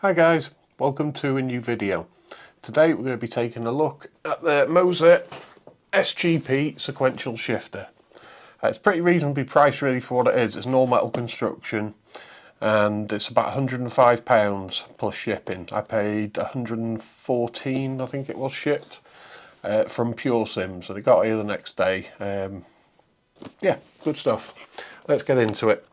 Hi guys, welcome to a new video. Today we're going to be taking a look at the Moza SGP sequential shifter. It's pretty reasonably priced really for what it is. It's an all metal construction and it's about £105 plus shipping. I paid £114 I think it was shipped from Pure Sims, and it got here the next day. Yeah, good stuff. Let's get into it.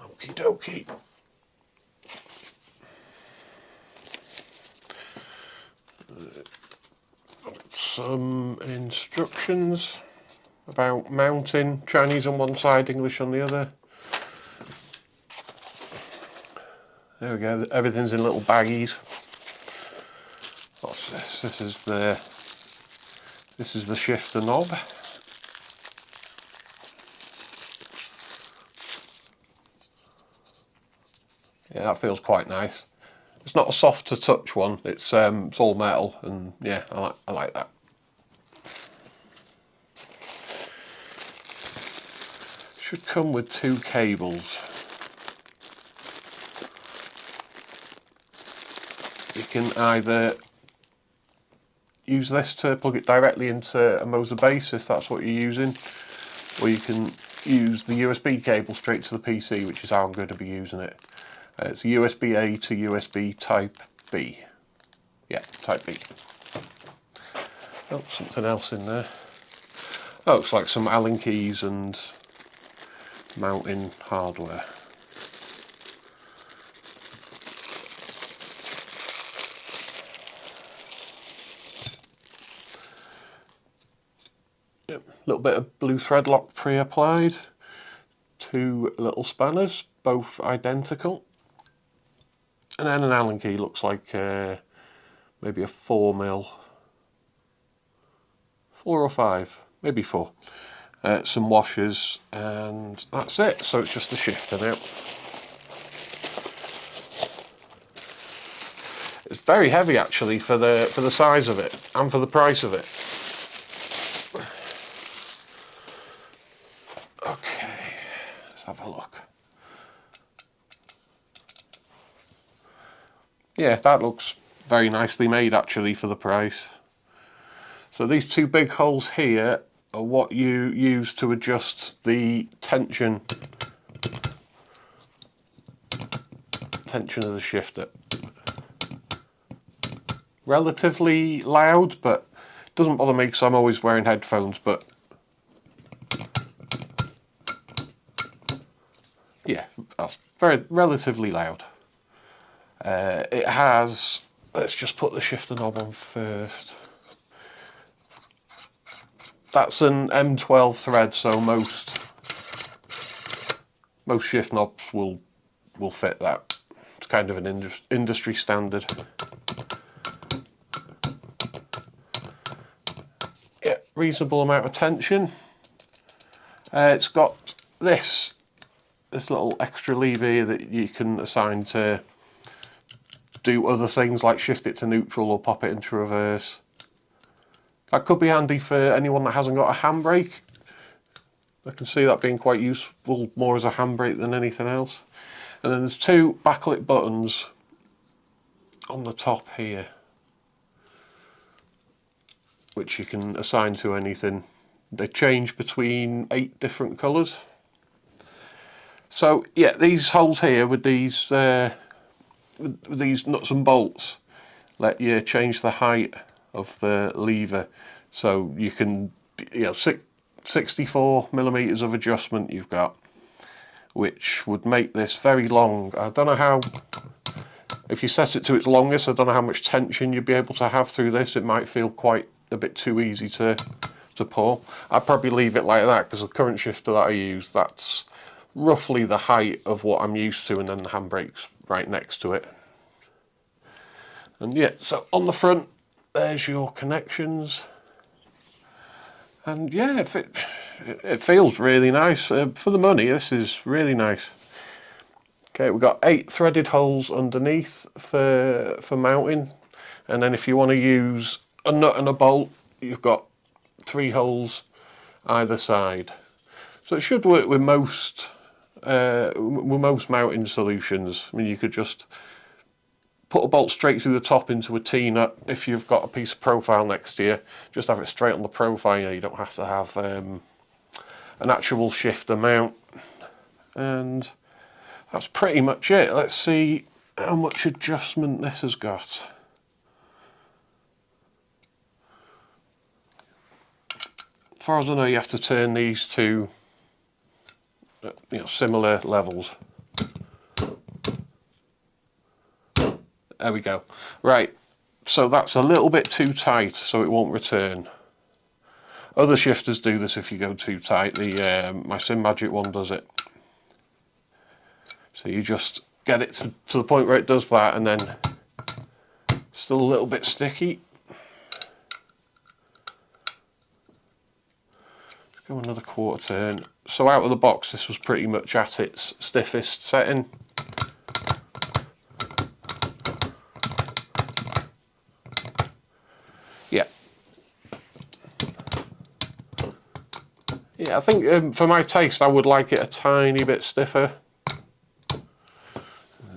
Okie dokie. Some instructions about mounting, Chinese on one side, English on the other. There we go, everything's in little baggies. What's this? This is the shifter knob. Yeah, that feels quite nice. It's not a soft to touch one, it's all metal, and yeah, I like that. Should come with two cables. You can either use this to plug it directly into a Moza base if that's what you're using, or you can use the USB cable straight to the PC, which is how I'm going to be using it. It's a USB-A to USB Type B. Yeah, Type B. Oh, something else in there. Oh, looks like some Allen keys and mounting hardware. Yep, a little bit of blue thread lock pre-applied. Two little spanners, both identical. And then an Allen key, looks like maybe a 4mm, 4 or 5, maybe 4. Some washers, and that's it. So it's just the shifter now. It's very heavy actually for the size of it and for the price of it. Okay, let's have a look. Yeah, that looks very nicely made actually for the price. So these two big holes here are what you use to adjust the tension of the shifter. Relatively loud, but it doesn't bother me because I'm always wearing headphones, but yeah, that's relatively loud. It has, let's just put the shifter knob on first. That's an M12 thread, so most shift knobs will fit that. It's kind of an industry standard. Yeah, reasonable amount of tension. It's got this little extra lever here that you can assign to do other things like shift it to neutral or pop it into reverse. That could be handy for anyone that hasn't got a handbrake. I can see that being quite useful more as a handbrake than anything else. And then there's two backlit buttons on the top here, which you can assign to anything. They change between 8 different colours. So yeah, these holes here with these nuts and bolts let you change the height of the lever, so you can, 64mm of adjustment you've got, which would make this very long. I don't know how, if you set it to its longest, I don't know how much tension you'd be able to have through this. It might feel quite a bit too easy to pull. I'd probably leave it like that because the current shifter that I use, that's roughly the height of what I'm used to, and then the handbrake's right next to it. And yeah, so on the front there's your connections, and yeah, it feels really nice. For the money, this is really nice. Okay, we've got 8 threaded holes underneath for mounting, and then if you want to use a nut and a bolt, you've got 3 holes either side. So it should work with most mounting solutions. I mean, you could just put a bolt straight through the top into a T-nut. If you've got a piece of profile next to you, just have it straight on the profile. You don't have to have an actual shifter mount. And that's pretty much it. Let's see how much adjustment this has got. As far as I know, you have to turn these to similar levels. There we go. Right, so that's a little bit too tight, so it won't return. Other shifters do this if you go too tight. My Sim Magic one does it. So you just get it to the point where it does that, and then still a little bit sticky. Go another quarter turn. So out of the box, this was pretty much at its stiffest setting. Yeah. Yeah, I think for my taste, I would like it a tiny bit stiffer.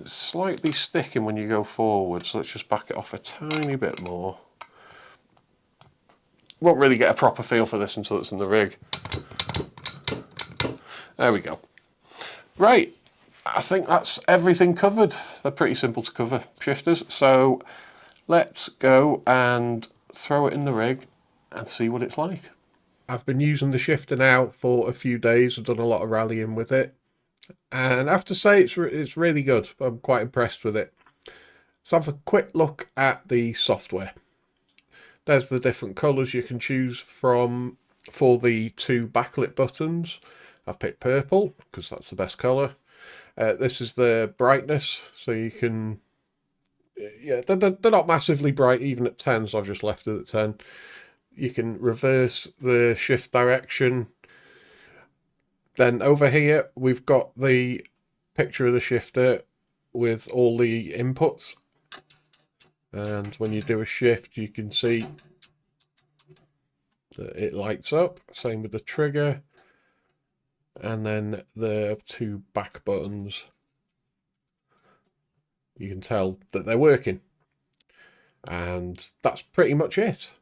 It's slightly sticking when you go forward, so let's just back it off a tiny bit more. Won't really get a proper feel for this until it's in the rig. There we go. Right, I think that's everything covered. They're pretty simple to cover, shifters. So let's go and throw it in the rig and see what it's like. I've been using the shifter now for a few days. I've done a lot of rallying with it, and I have to say it's really good. I'm quite impressed with it. Let's have a quick look at the software. There's the different colours you can choose from for the 2 backlit buttons. I've picked purple because that's the best colour. This is the brightness, so you can... Yeah, they're not massively bright even at 10, so I've just left it at 10. You can reverse the shift direction. Then over here we've got the picture of the shifter with all the inputs. And when you do a shift, you can see that it lights up. Same with the trigger. And then the 2 back buttons. You can tell that they're working. And that's pretty much it.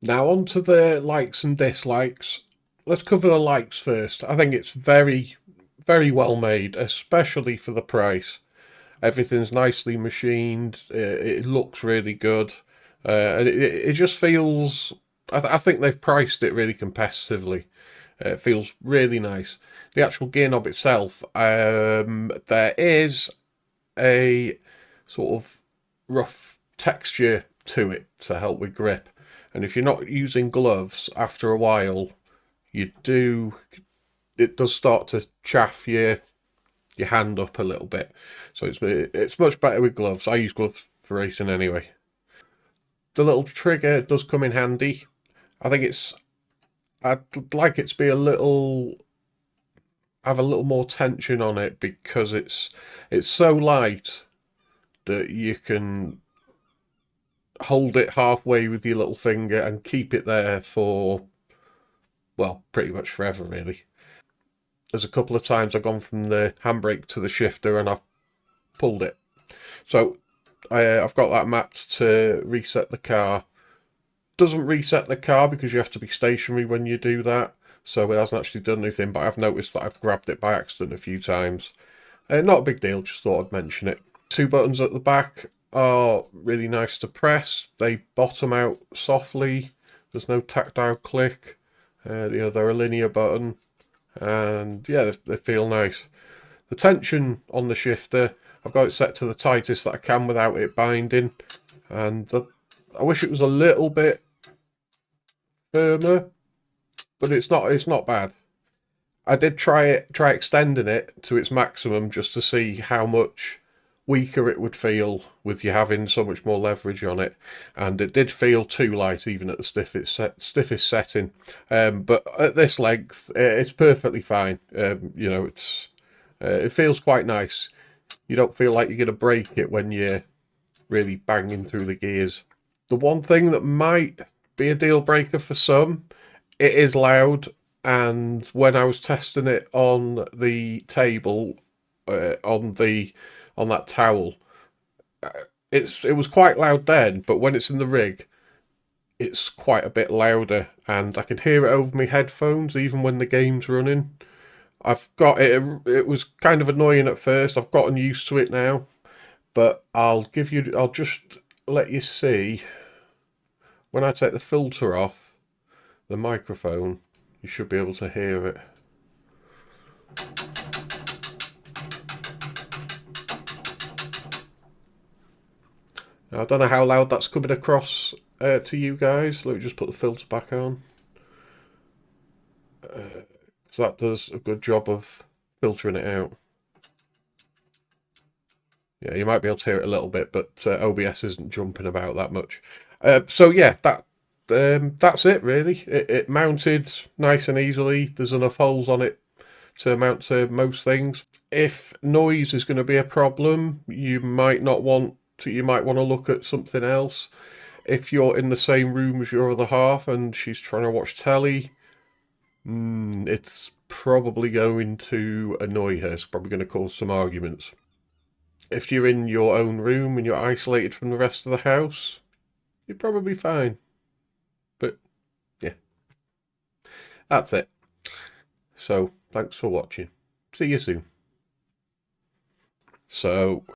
Now on to the likes and dislikes. Let's cover the likes first. I think it's very, very well made, especially for the price. Everything's nicely machined. It looks really good. And it just feels... I think they've priced it really competitively. It feels really nice. The actual gear knob itself, there is a sort of rough texture to it to help with grip. And if you're not using gloves, after a while, it does start to chafe your hand up a little bit. So it's much better with gloves. I use gloves for racing anyway. The little trigger does come in handy. I'd like it to be have a little more tension on it, because it's so light that you can hold it halfway with your little finger and keep it there for, well, pretty much forever really. There's a couple of times I've gone from the handbrake to the shifter and I've pulled it. So I've got that mapped to reset the car. Doesn't reset the car because you have to be stationary when you do that, so it hasn't actually done anything, but I've noticed that I've grabbed it by accident a few times. Not a big deal, just thought I'd mention it. 2 buttons at the back are really nice to press. They bottom out softly. There's no tactile click. They're a linear button, and yeah, they feel nice. The tension on the shifter, I've got it set to the tightest that I can without it binding, and I wish it was a little bit firmer, but it's not bad. I did try extending it to its maximum just to see how much weaker it would feel with you having so much more leverage on it, and it did feel too light even at the stiffest setting. But at this length, it's perfectly fine. It feels quite nice. You don't feel like you're going to break it when you're really banging through the gears. The one thing that might be a deal breaker for some. It is loud, and when I was testing it on the table, on that towel, it was quite loud then, but when it's in the rig, it's quite a bit louder, and I can hear it over my headphones even when the game's running. I've got it. It was kind of annoying at first. I've gotten used to it now, but I'll just let you see when I take the filter off the microphone. You should be able to hear it. Now, I don't know how loud that's coming across to you guys. Let me just put the filter back on. So that does a good job of filtering it out. Yeah, you might be able to hear it a little bit, but OBS isn't jumping about that much. So yeah, that's it really. It mounted nice and easily. There's enough holes on it to mount to most things. If noise is going to be a problem, you might want to look at something else. If you're in the same room as your other half and she's trying to watch telly, it's probably going to annoy her. It's probably going to cause some arguments. If you're in your own room and you're isolated from the rest of the house, you're probably fine. But yeah, that's it. So thanks for watching. See you soon. So